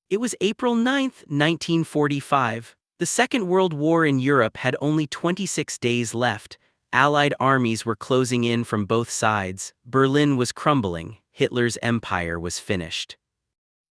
It was April 9, 1945. The Second World War in Europe had only 26 days left. Allied armies were closing in from both sides. Berlin was crumbling. Hitler's empire was finished.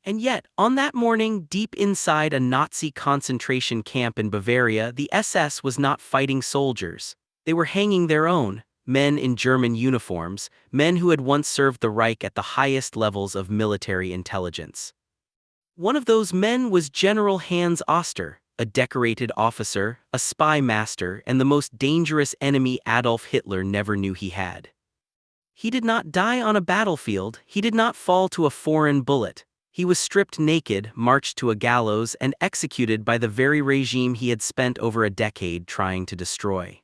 And yet, on that morning, deep inside a Nazi concentration camp in Bavaria, the SS was not fighting soldiers. They were hanging their own, men in German uniforms, men who had once served the Reich at the highest levels of military intelligence. One of those men was General Hans Oster, a decorated officer, a spy master, and the most dangerous enemy Adolf Hitler never knew he had. He did not die on a battlefield, he did not fall to a foreign bullet. He was stripped naked, marched to a gallows, and executed by the very regime he had spent over a decade trying to destroy.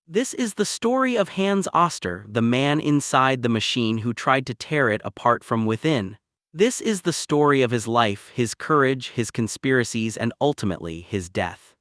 This is the story of Hans Oster, the man inside the machine who tried to tear it apart from within. This is the story of his life, his courage, his conspiracies, and ultimately his death.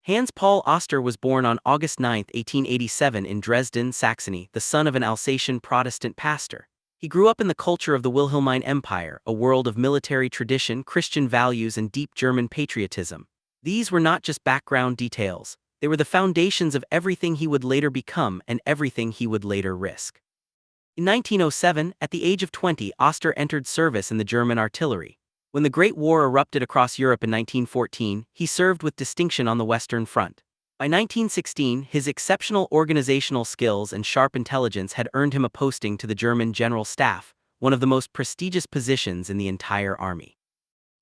Hans Paul Oster was born on August 9, 1887 in Dresden, Saxony, the son of an Alsatian Protestant pastor. He grew up in the culture of the Wilhelmine Empire, a world of military tradition, Christian values, and deep German patriotism. These were not just background details, they were the foundations of everything he would later become and everything he would later risk. In 1907, at the age of 20, Oster entered service in the German artillery. When the Great War erupted across Europe in 1914, he served with distinction on the Western Front. By 1916, his exceptional organizational skills and sharp intelligence had earned him a posting to the German General Staff, one of the most prestigious positions in the entire army.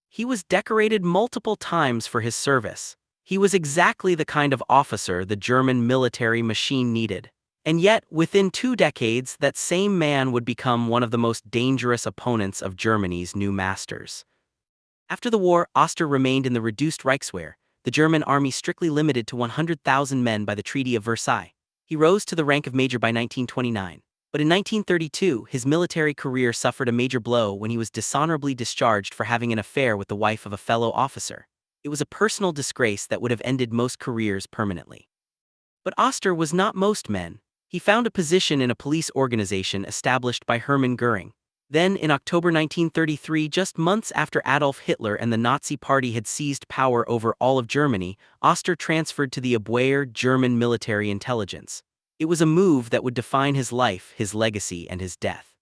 He was decorated multiple times for his service. He was exactly the kind of officer the German military machine needed. And yet, within 2 decades, that same man would become one of the most dangerous opponents of Germany's new masters. After the war, Oster remained in the reduced Reichswehr, the German army strictly limited to 100,000 men by the Treaty of Versailles. He rose to the rank of major by 1929. But in 1932, his military career suffered a major blow when he was dishonorably discharged for having an affair with the wife of a fellow officer. It was a personal disgrace that would have ended most careers permanently. But Oster was not most men. He found a position in a police organization established by Hermann Göring. Then, in October 1933, just months after Adolf Hitler and the Nazi Party had seized power over all of Germany, Oster transferred to the Abwehr, German military intelligence. It was a move that would define his life, his legacy, and his death.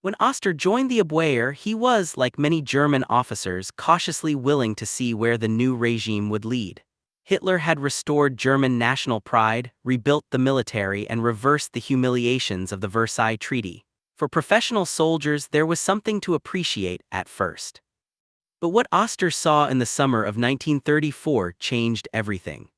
When Oster joined the Abwehr, he was, like many German officers, cautiously willing to see where the new regime would lead. Hitler had restored German national pride, rebuilt the military, and reversed the humiliations of the Versailles Treaty. For professional soldiers, there was something to appreciate at first. But what Oster saw in the summer of 1934 changed everything.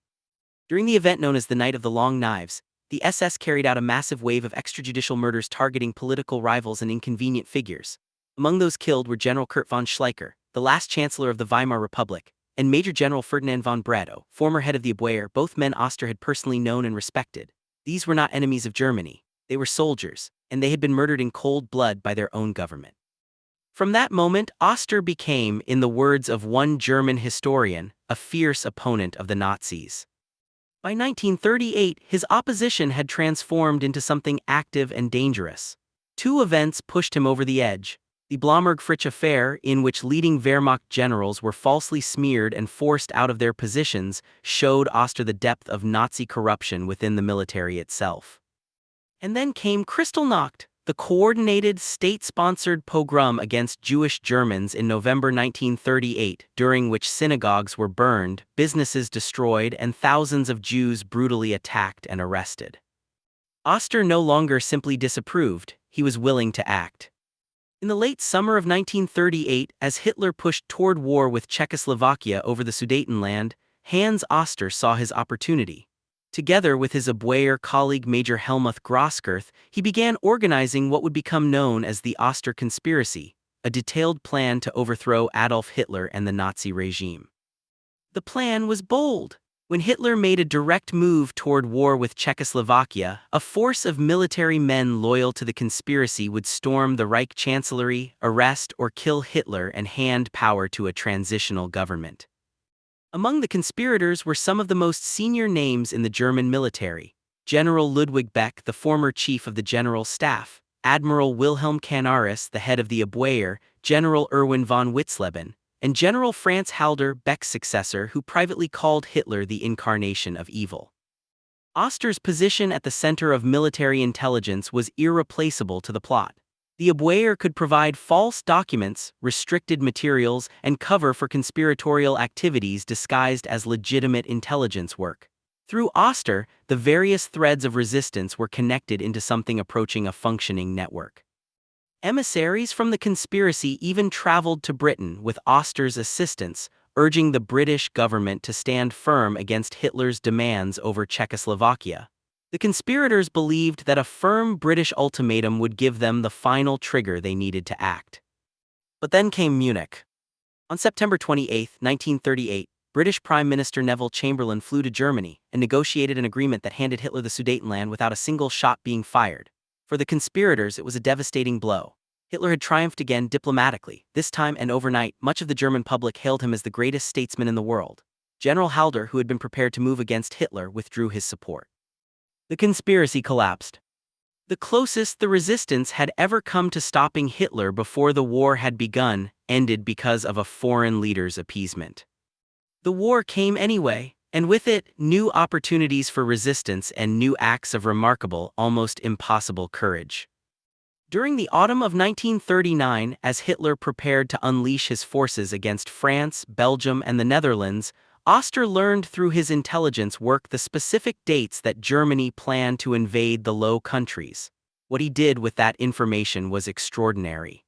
During the event known as the Night of the Long Knives, the SS carried out a massive wave of extrajudicial murders targeting political rivals and inconvenient figures. Among those killed were General Kurt von Schleicher, the last Chancellor of the Weimar Republic, and Major General Ferdinand von Brado, former head of the Abwehr. Both men Oster had personally known and respected. These were not enemies of Germany. They were soldiers, and they had been murdered in cold blood by their own government. From that moment, Oster became, in the words of one German historian, a fierce opponent of the Nazis. By 1938, his opposition had transformed into something active and dangerous. 2 events pushed him over the edge. The Blomberg-Fritsch affair, in which leading Wehrmacht generals were falsely smeared and forced out of their positions, showed Oster the depth of Nazi corruption within the military itself. And then came Kristallnacht, the coordinated, state-sponsored pogrom against Jewish Germans in November 1938, during which synagogues were burned, businesses destroyed, and thousands of Jews brutally attacked and arrested. Oster no longer simply disapproved, he was willing to act. In the late summer of 1938, as Hitler pushed toward war with Czechoslovakia over the Sudetenland, Hans Oster saw his opportunity. Together with his Abwehr colleague Major Helmuth Grosskirth, he began organizing what would become known as the Oster Conspiracy, a detailed plan to overthrow Adolf Hitler and the Nazi regime. The plan was bold. When Hitler made a direct move toward war with Czechoslovakia, a force of military men loyal to the conspiracy would storm the Reich Chancellery, arrest or kill Hitler, and hand power to a transitional government. Among the conspirators were some of the most senior names in the German military: General Ludwig Beck, the former chief of the General Staff, Admiral Wilhelm Canaris, the head of the Abwehr, General Erwin von Witzleben, and General Franz Halder Beck's successor, who privately called Hitler the incarnation of evil. Oster's position at the center of military intelligence was irreplaceable to the plot. The Abwehr could provide false documents, restricted materials, and cover for conspiratorial activities disguised as legitimate intelligence work. Through Oster, the various threads of resistance were connected into something approaching a functioning network. Emissaries from the conspiracy even traveled to Britain with Oster's assistance, urging the British government to stand firm against Hitler's demands over Czechoslovakia. The conspirators believed that a firm British ultimatum would give them the final trigger they needed to act. But then came Munich. On September 28, 1938, British Prime Minister Neville Chamberlain flew to Germany and negotiated an agreement that handed Hitler the Sudetenland without a single shot being fired. For the conspirators, it was a devastating blow. Hitler had triumphed again diplomatically. This time and overnight, much of the German public hailed him as the greatest statesman in the world. General Halder, who had been prepared to move against Hitler, withdrew his support. The conspiracy collapsed. The closest the resistance had ever come to stopping Hitler before the war had begun ended because of a foreign leader's appeasement. The war came anyway, and with it, new opportunities for resistance and new acts of remarkable, almost impossible courage. During the autumn of 1939, as Hitler prepared to unleash his forces against France, Belgium, and the Netherlands, Oster learned through his intelligence work the specific dates that Germany planned to invade the Low Countries. What he did with that information was extraordinary.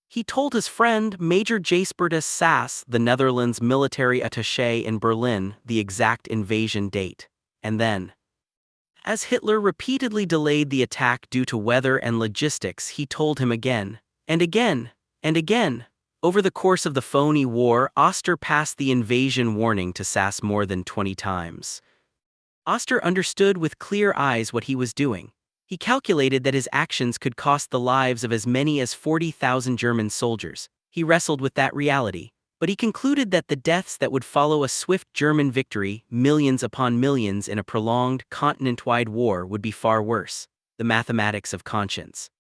He told his friend Major Jaspertus Sass, the Netherlands military attaché in Berlin, the exact invasion date. And then, as Hitler repeatedly delayed the attack due to weather and logistics, he told him again, and again, and again. Over the course of the phony war, Oster passed the invasion warning to Sass more than 20 times. Oster understood with clear eyes what he was doing. He calculated that his actions could cost the lives of as many as 40,000 German soldiers. He wrestled with that reality, but he concluded that the deaths that would follow a swift German victory, millions upon millions in a prolonged, continent-wide war, would be far worse. The mathematics of conscience.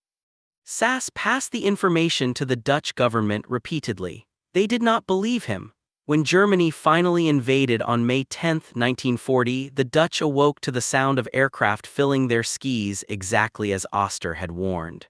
Sass passed the information to the Dutch government repeatedly. They did not believe him. When Germany finally invaded on May 10, 1940, the Dutch awoke to the sound of aircraft filling their skies exactly as Oster had warned.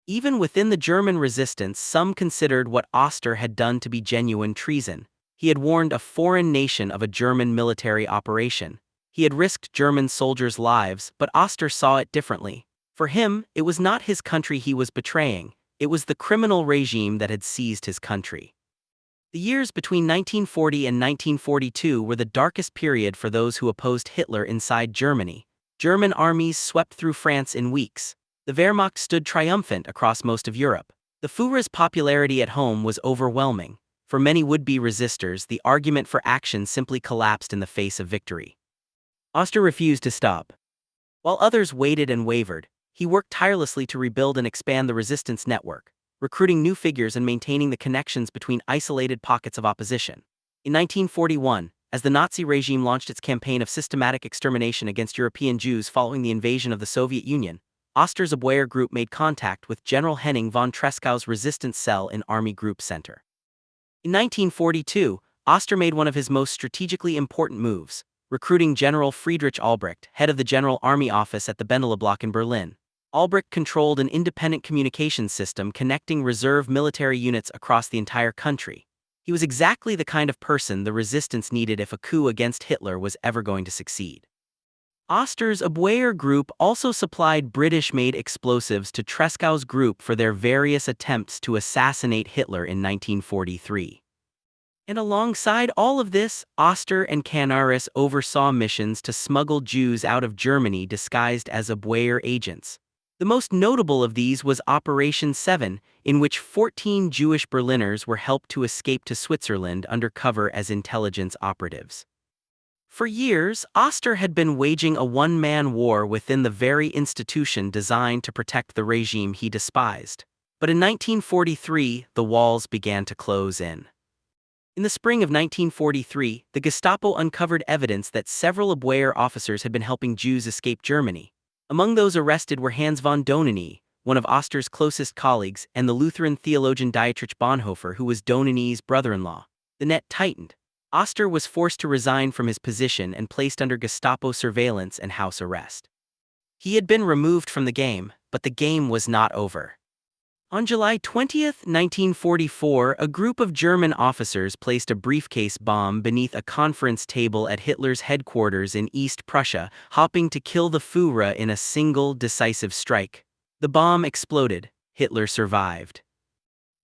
Even within the German resistance, some considered what Oster had done to be genuine treason. He had warned a foreign nation of a German military operation. He had risked German soldiers' lives, but Oster saw it differently. For him, it was not his country he was betraying, it was the criminal regime that had seized his country. The years between 1940 and 1942 were the darkest period for those who opposed Hitler inside Germany. German armies swept through France in weeks. The Wehrmacht stood triumphant across most of Europe. The Führer's popularity at home was overwhelming. For many would-be resistors, the argument for action simply collapsed in the face of victory. Oster refused to stop. While others waited and wavered, he worked tirelessly to rebuild and expand the resistance network, recruiting new figures and maintaining the connections between isolated pockets of opposition. In 1941, as the Nazi regime launched its campaign of systematic extermination against European Jews following the invasion of the Soviet Union, Oster's Abwehr group made contact with General Henning von Trescow's resistance cell in Army Group Center. In 1942, Oster made one of his most strategically important moves, recruiting General Friedrich Albrecht, head of the General Army Office at the Bendeler Block in Berlin. Albrecht controlled an independent communications system connecting reserve military units across the entire country. He was exactly the kind of person the resistance needed if a coup against Hitler was ever going to succeed. Oster's Abwehr group also supplied British-made explosives to Trescow's group for their various attempts to assassinate Hitler in 1943. And alongside all of this, Oster and Canaris oversaw missions to smuggle Jews out of Germany disguised as Abwehr agents. The most notable of these was Operation 7, in which 14 Jewish Berliners were helped to escape to Switzerland under cover as intelligence operatives. For years, Oster had been waging a one-man war within the very institution designed to protect the regime he despised. But in 1943, the walls began to close in. In the spring of 1943, the Gestapo uncovered evidence that several Abwehr officers had been helping Jews escape Germany. Among those arrested were Hans von Donany, one of Oster's closest colleagues, and the Lutheran theologian Dietrich Bonhoeffer, who was Donani's brother-in-law. The net tightened. Oster was forced to resign from his position and placed under Gestapo surveillance and house arrest. He had been removed from the game, but the game was not over. On July 20, 1944, a group of German officers placed a briefcase bomb beneath a conference table at Hitler's headquarters in East Prussia, hoping to kill the Führer in a single, decisive strike. The bomb exploded. Hitler survived.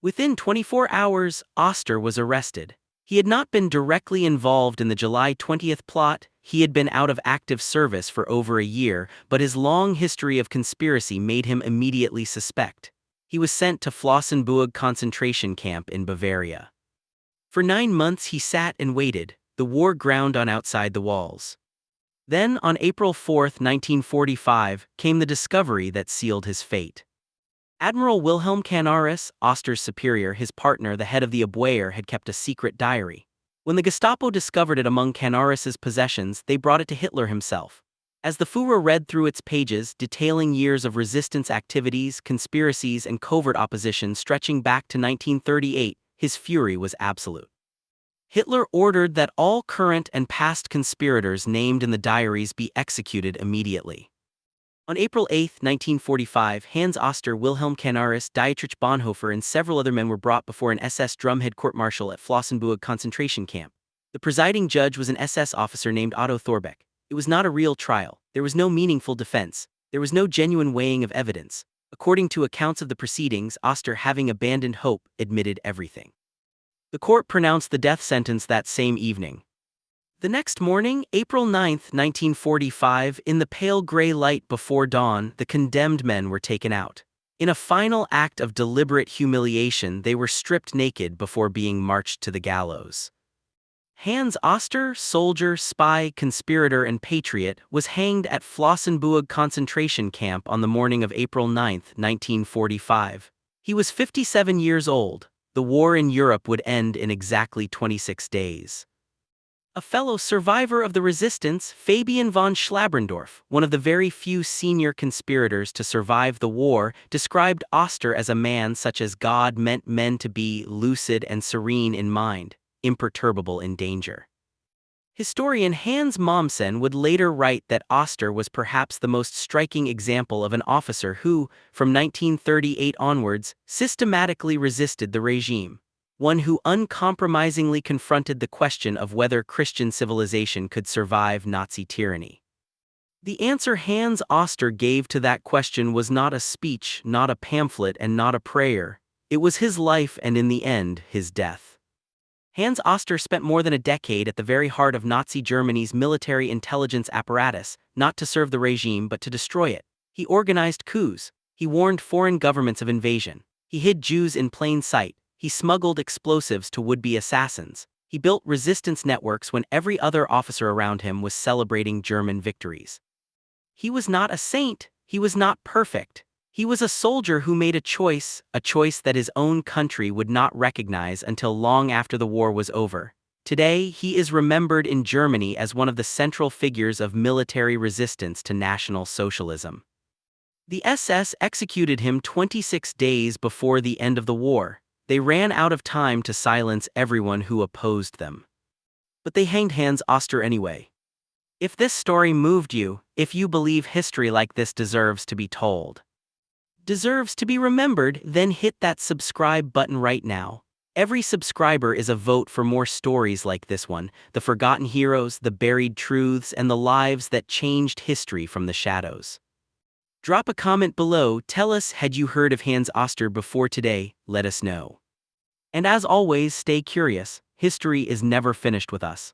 Within 24 hours, Oster was arrested. He had not been directly involved in the July 20th plot. He had been out of active service for over a year, but his long history of conspiracy made him immediately suspect. He was sent to Flossenburg concentration camp in Bavaria. For 9 months he sat and waited, the war ground on outside the walls. Then, on April 4, 1945, came the discovery that sealed his fate. Admiral Wilhelm Canaris, Oster's superior, his partner, the head of the Abwehr, had kept a secret diary. When the Gestapo discovered it among Canaris's possessions, they brought it to Hitler himself. As the Führer read through its pages, detailing years of resistance activities, conspiracies, and covert opposition stretching back to 1938, his fury was absolute. Hitler ordered that all current and past conspirators named in the diaries be executed immediately. On April 8, 1945, Hans Oster, Wilhelm Canaris, Dietrich Bonhoeffer, and several other men were brought before an SS drumhead court-martial at Flossenburg concentration camp. The presiding judge was an SS officer named Otto Thorbeck. It was not a real trial. There was no meaningful defense. There was no genuine weighing of evidence. According to accounts of the proceedings, Oster, having abandoned hope, admitted everything. The court pronounced the death sentence that same evening. The next morning, April 9, 1945, in the pale gray light before dawn, the condemned men were taken out. In a final act of deliberate humiliation, they were stripped naked before being marched to the gallows. Hans Oster, soldier, spy, conspirator, and patriot, was hanged at Flossenburg concentration camp on the morning of April 9, 1945. He was 57 years old. The war in Europe would end in exactly 26 days. A fellow survivor of the resistance, Fabian von Schlabrendorf, one of the very few senior conspirators to survive the war, described Oster as a man such as God meant men to be, lucid and serene in mind, imperturbable in danger. Historian Hans Mommsen would later write that Oster was perhaps the most striking example of an officer who, from 1938 onwards, systematically resisted the regime, one who uncompromisingly confronted the question of whether Christian civilization could survive Nazi tyranny. The answer Hans Oster gave to that question was not a speech, not a pamphlet, and not a prayer. It was his life and, in the end, his death. Hans Oster spent more than a decade at the very heart of Nazi Germany's military intelligence apparatus, not to serve the regime but to destroy it. He organized coups. He warned foreign governments of invasion. He hid Jews in plain sight. He smuggled explosives to would-be assassins. He built resistance networks when every other officer around him was celebrating German victories. He was not a saint. He was not perfect. He was a soldier who made a choice that his own country would not recognize until long after the war was over. Today, he is remembered in Germany as one of the central figures of military resistance to National Socialism. The SS executed him 26 days before the end of the war. They ran out of time to silence everyone who opposed them. But they hanged Hans Oster anyway. If this story moved you, if you believe history like this deserves to be told, deserves to be remembered, then hit that subscribe button right now. Every subscriber is a vote for more stories like this one, the forgotten heroes, the buried truths, and the lives that changed history from the shadows. Drop a comment below, tell us, had you heard of Hans Oster before today? Let us know. And as always, stay curious, history is never finished with us.